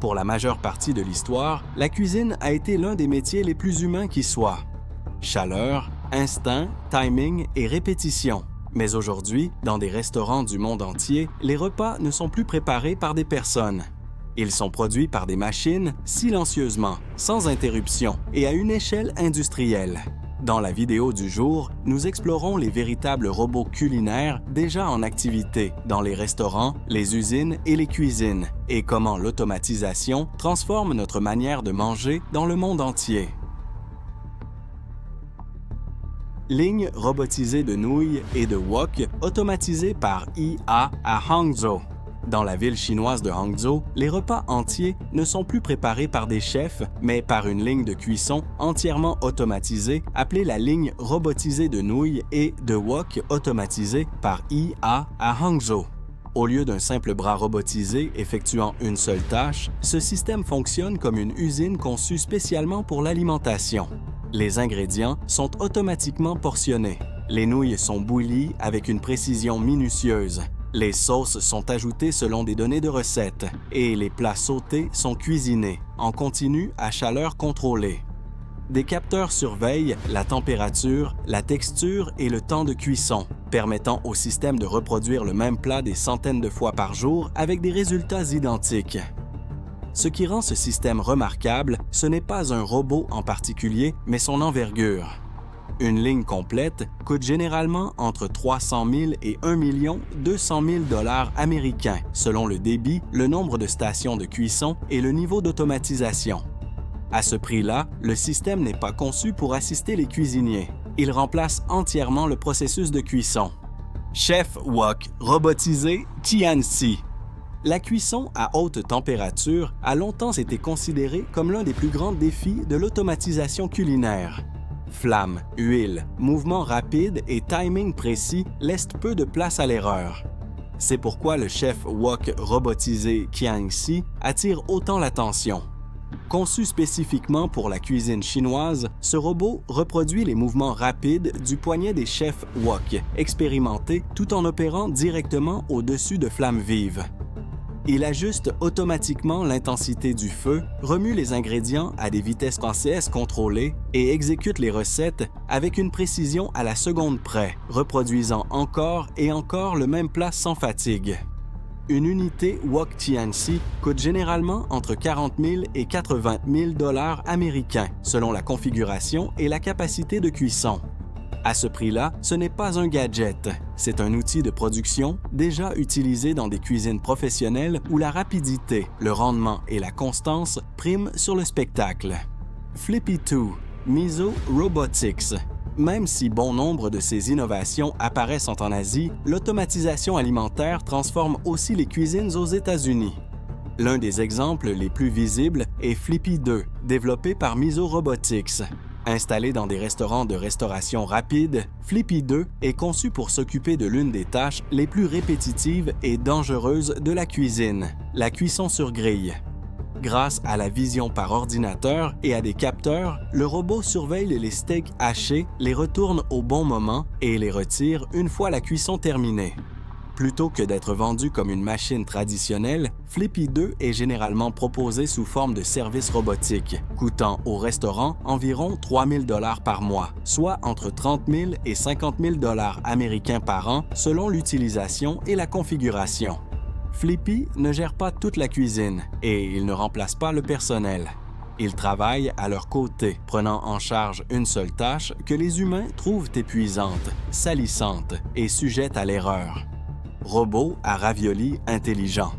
Pour la majeure partie de l'histoire, la cuisine a été l'un des métiers les plus humains qui soient. Chaleur, instinct, timing et répétition. Mais aujourd'hui, dans des restaurants du monde entier, les repas ne sont plus préparés par des personnes. Ils sont produits par des machines, silencieusement, sans interruption et à une échelle industrielle. Dans la vidéo du jour, nous explorons les véritables robots culinaires déjà en activité dans les restaurants, les usines et les cuisines, et comment l'automatisation transforme notre manière de manger dans le monde entier. Ligne robotisée de nouilles et de wok automatisée par IA à Hangzhou. Dans la ville chinoise de Hangzhou, les repas entiers ne sont plus préparés par des chefs, mais par une ligne de cuisson entièrement automatisée appelée la ligne robotisée de nouilles et de wok automatisée par IA à Hangzhou. Au lieu d'un simple bras robotisé effectuant une seule tâche, ce système fonctionne comme une usine conçue spécialement pour l'alimentation. Les ingrédients sont automatiquement portionnés. Les nouilles sont bouillies avec une précision minutieuse. Les sauces sont ajoutées selon des données de recette et les plats sautés sont cuisinés en continu à chaleur contrôlée. Des capteurs surveillent la température, la texture et le temps de cuisson, permettant au système de reproduire le même plat des centaines de fois par jour avec des résultats identiques. Ce qui rend ce système remarquable, ce n'est pas un robot en particulier, mais son envergure. Une ligne complète coûte généralement entre 300 000 et 1 200 000 $ américains, selon le débit, le nombre de stations de cuisson et le niveau d'automatisation. À ce prix-là, le système n'est pas conçu pour assister les cuisiniers. Il remplace entièrement le processus de cuisson. Chef Wok robotisé Tianxi. La cuisson à haute température a longtemps été considérée comme l'un des plus grands défis de l'automatisation culinaire. Flamme, huile, mouvements rapides et timing précis laissent peu de place à l'erreur. C'est pourquoi le chef wok robotisé Tianxi attire autant l'attention. Conçu spécifiquement pour la cuisine chinoise, ce robot reproduit les mouvements rapides du poignet des chefs wok, expérimentés tout en opérant directement au-dessus de flammes vives. Il ajuste automatiquement l'intensité du feu, remue les ingrédients à des vitesses ACS contrôlées et exécute les recettes avec une précision à la seconde près, reproduisant encore et encore le même plat sans fatigue. Une unité Wok Tianxi coûte généralement entre 40 000 et 80 000 $ américains, selon la configuration et la capacité de cuisson. À ce prix-là, ce n'est pas un gadget, c'est un outil de production déjà utilisé dans des cuisines professionnelles où la rapidité, le rendement et la constance priment sur le spectacle. Flippy2, Miso Robotics. Même si bon nombre de ces innovations apparaissent en Asie, l'automatisation alimentaire transforme aussi les cuisines aux États-Unis. L'un des exemples les plus visibles est Flippy2, développé par Miso Robotics. Installé dans des restaurants de restauration rapide, Flippy2 est conçu pour s'occuper de l'une des tâches les plus répétitives et dangereuses de la cuisine, la cuisson sur grille. Grâce à la vision par ordinateur et à des capteurs, le robot surveille les steaks hachés, les retourne au bon moment et les retire une fois la cuisson terminée. Plutôt que d'être vendu comme une machine traditionnelle, Flippy2 est généralement proposé sous forme de service robotique, coûtant au restaurant environ 3 000 $ par mois, soit entre 30 000 et 50 000 $ américains par an selon l'utilisation et la configuration. Flippy ne gère pas toute la cuisine et il ne remplace pas le personnel. Ils travaillent à leur côté, prenant en charge une seule tâche que les humains trouvent épuisante, salissante et sujette à l'erreur. Robots à raviolis intelligents.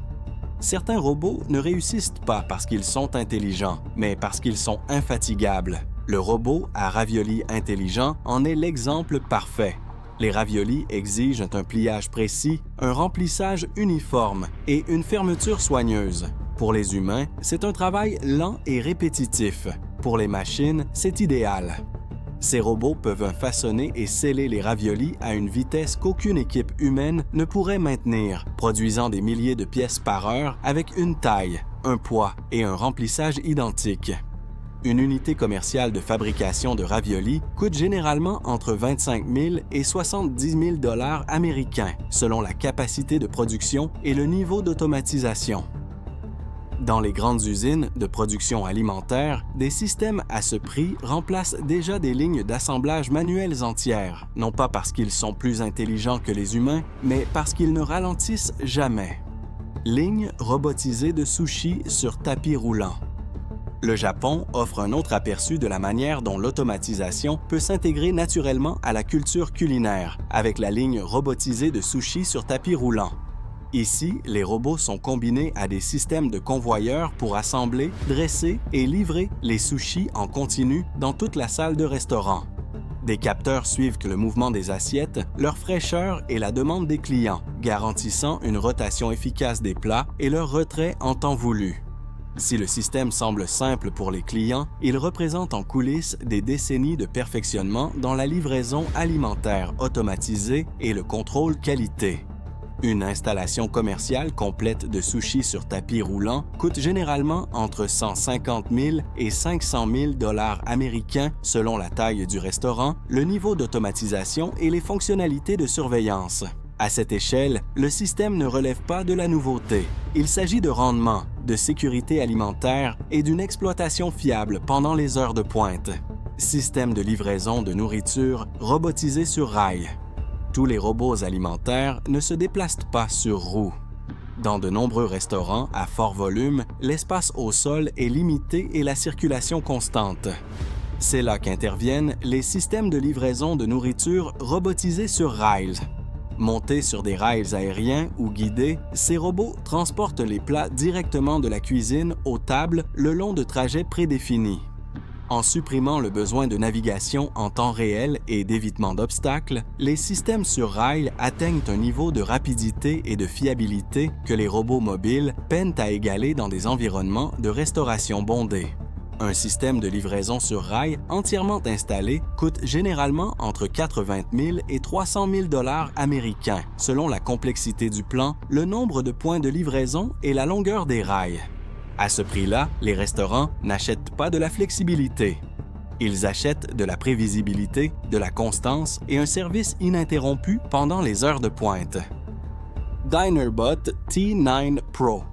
Certains robots ne réussissent pas parce qu'ils sont intelligents, mais parce qu'ils sont infatigables. Le robot à raviolis intelligent en est l'exemple parfait. Les raviolis exigent un pliage précis, un remplissage uniforme et une fermeture soigneuse. Pour les humains, c'est un travail lent et répétitif. Pour les machines, c'est idéal. Ces robots peuvent façonner et sceller les raviolis à une vitesse qu'aucune équipe humaine ne pourrait maintenir, produisant des milliers de pièces par heure avec une taille, un poids et un remplissage identiques. Une unité commerciale de fabrication de raviolis coûte généralement entre 25 000 et 70 000 $ américains, selon la capacité de production et le niveau d'automatisation. Dans les grandes usines de production alimentaire, des systèmes à ce prix remplacent déjà des lignes d'assemblage manuelles entières, non pas parce qu'ils sont plus intelligents que les humains, mais parce qu'ils ne ralentissent jamais. Ligne robotisée de sushi sur tapis roulant. Le Japon offre un autre aperçu de la manière dont l'automatisation peut s'intégrer naturellement à la culture culinaire, avec la ligne robotisée de sushi sur tapis roulant. Ici, les robots sont combinés à des systèmes de convoyeurs pour assembler, dresser et livrer les sushis en continu dans toute la salle de restaurant. Des capteurs suivent le mouvement des assiettes, leur fraîcheur et la demande des clients, garantissant une rotation efficace des plats et leur retrait en temps voulu. Si le système semble simple pour les clients, il représente en coulisses des décennies de perfectionnement dans la livraison alimentaire automatisée et le contrôle qualité. Une installation commerciale complète de sushis sur tapis roulant coûte généralement entre 150 000 et 500 000 $ américains selon la taille du restaurant, le niveau d'automatisation et les fonctionnalités de surveillance. À cette échelle, le système ne relève pas de la nouveauté. Il s'agit de rendement, de sécurité alimentaire et d'une exploitation fiable pendant les heures de pointe. Système de livraison de nourriture robotisé sur rail. Tous les robots alimentaires ne se déplacent pas sur roues. Dans de nombreux restaurants à fort volume, l'espace au sol est limité et la circulation constante. C'est là qu'interviennent les systèmes de livraison de nourriture robotisés sur rails. Montés sur des rails aériens ou guidés, ces robots transportent les plats directement de la cuisine aux tables le long de trajets prédéfinis. En supprimant le besoin de navigation en temps réel et d'évitement d'obstacles, les systèmes sur rail atteignent un niveau de rapidité et de fiabilité que les robots mobiles peinent à égaler dans des environnements de restauration bondés. Un système de livraison sur rail entièrement installé coûte généralement entre 80 000 et 300 000 $ américains, selon la complexité du plan, le nombre de points de livraison et la longueur des rails. À ce prix-là, les restaurants n'achètent pas de la flexibilité. Ils achètent de la prévisibilité, de la constance et un service ininterrompu pendant les heures de pointe. Dinerbot T9 Pro.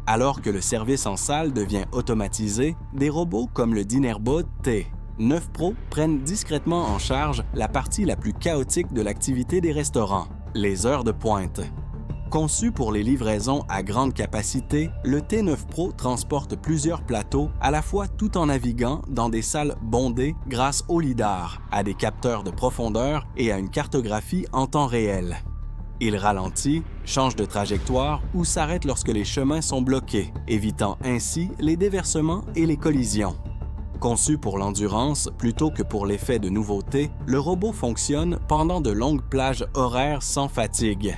Alors que le service en salle devient automatisé, des robots comme le Dinerbot T9 Pro prennent discrètement en charge la partie la plus chaotique de l'activité des restaurants, les heures de pointe. Conçu pour les livraisons à grande capacité, le T9 Pro transporte plusieurs plateaux à la fois tout en naviguant dans des salles bondées grâce au lidar, à des capteurs de profondeur et à une cartographie en temps réel. Il ralentit, change de trajectoire ou s'arrête lorsque les chemins sont bloqués, évitant ainsi les déversements et les collisions. Conçu pour l'endurance plutôt que pour l'effet de nouveauté, le robot fonctionne pendant de longues plages horaires sans fatigue.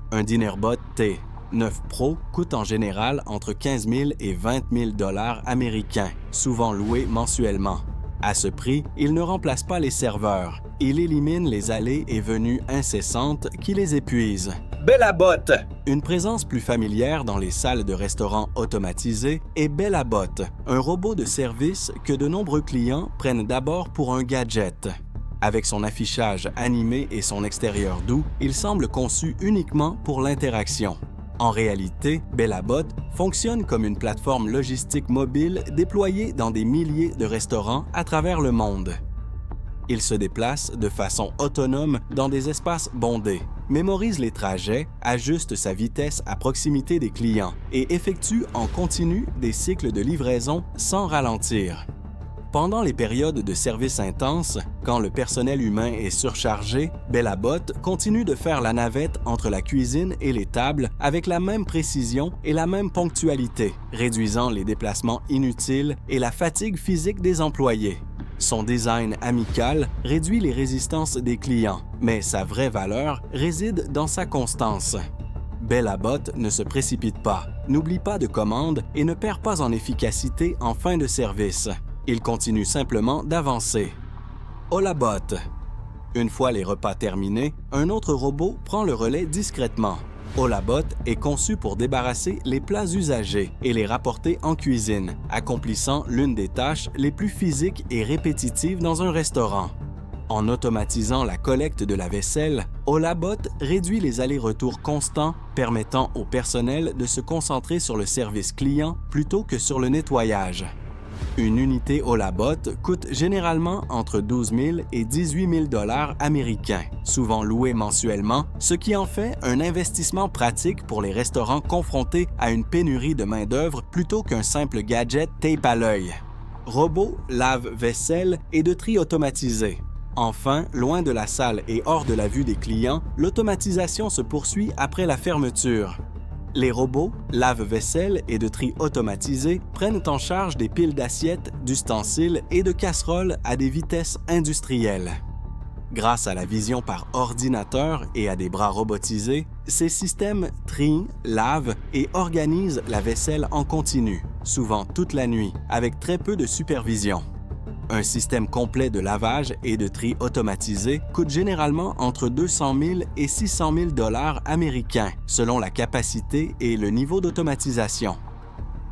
Un Dinerbot T9 Pro coûte en général entre 15 000 et 20 000 $ américains, souvent loués mensuellement. À ce prix, il ne remplace pas les serveurs. Il élimine les allées et venues incessantes qui les épuisent. Bellabot! Une présence plus familière dans les salles de restaurants automatisées est Bellabot, un robot de service que de nombreux clients prennent d'abord pour un gadget. Avec son affichage animé et son extérieur doux, il semble conçu uniquement pour l'interaction. En réalité, Bellabot fonctionne comme une plateforme logistique mobile déployée dans des milliers de restaurants à travers le monde. Il se déplace de façon autonome dans des espaces bondés, mémorise les trajets, ajuste sa vitesse à proximité des clients et effectue en continu des cycles de livraison sans ralentir. Pendant les périodes de service intense, quand le personnel humain est surchargé, Bellabot continue de faire la navette entre la cuisine et les tables avec la même précision et la même ponctualité, réduisant les déplacements inutiles et la fatigue physique des employés. Son design amical réduit les résistances des clients, mais sa vraie valeur réside dans sa constance. Bellabot ne se précipite pas, n'oublie pas de commandes et ne perd pas en efficacité en fin de service. Il continue simplement d'avancer. Olabot. Une fois les repas terminés, un autre robot prend le relais discrètement. Olabot est conçu pour débarrasser les plats usagés et les rapporter en cuisine, accomplissant l'une des tâches les plus physiques et répétitives dans un restaurant. En automatisant la collecte de la vaisselle, Olabot réduit les allers-retours constants, permettant au personnel de se concentrer sur le service client plutôt que sur le nettoyage. Une unité Olabot coûte généralement entre 12 000 et 18 000 $ américains, souvent louée mensuellement, ce qui en fait un investissement pratique pour les restaurants confrontés à une pénurie de main-d'œuvre plutôt qu'un simple gadget tape à l'œil. Robot, lave-vaisselle et de tri automatisé. Enfin, loin de la salle et hors de la vue des clients, l'automatisation se poursuit après la fermeture. Les robots, lave-vaisselle et de tri automatisé prennent en charge des piles d'assiettes, d'ustensiles et de casseroles à des vitesses industrielles. Grâce à la vision par ordinateur et à des bras robotisés, ces systèmes trient, lavent et organisent la vaisselle en continu, souvent toute la nuit, avec très peu de supervision. Un système complet de lavage et de tri automatisé coûte généralement entre 200 000 et 600 000 $ américains, selon la capacité et le niveau d'automatisation.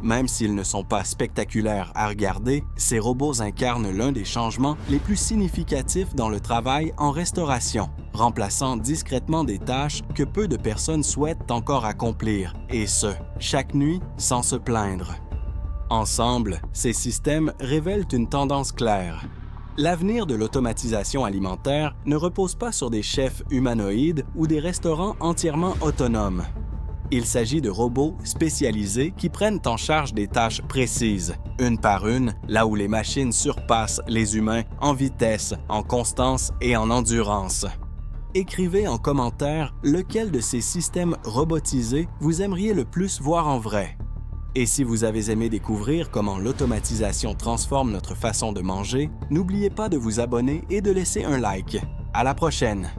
Même s'ils ne sont pas spectaculaires à regarder, ces robots incarnent l'un des changements les plus significatifs dans le travail en restauration, remplaçant discrètement des tâches que peu de personnes souhaitent encore accomplir, et ce, chaque nuit sans se plaindre. Ensemble, ces systèmes révèlent une tendance claire. L'avenir de l'automatisation alimentaire ne repose pas sur des chefs humanoïdes ou des restaurants entièrement autonomes. Il s'agit de robots spécialisés qui prennent en charge des tâches précises, une par une, là où les machines surpassent les humains en vitesse, en constance et en endurance. Écrivez en commentaire lequel de ces systèmes robotisés vous aimeriez le plus voir en vrai. Et si vous avez aimé découvrir comment l'automatisation transforme notre façon de manger, n'oubliez pas de vous abonner et de laisser un like. À la prochaine!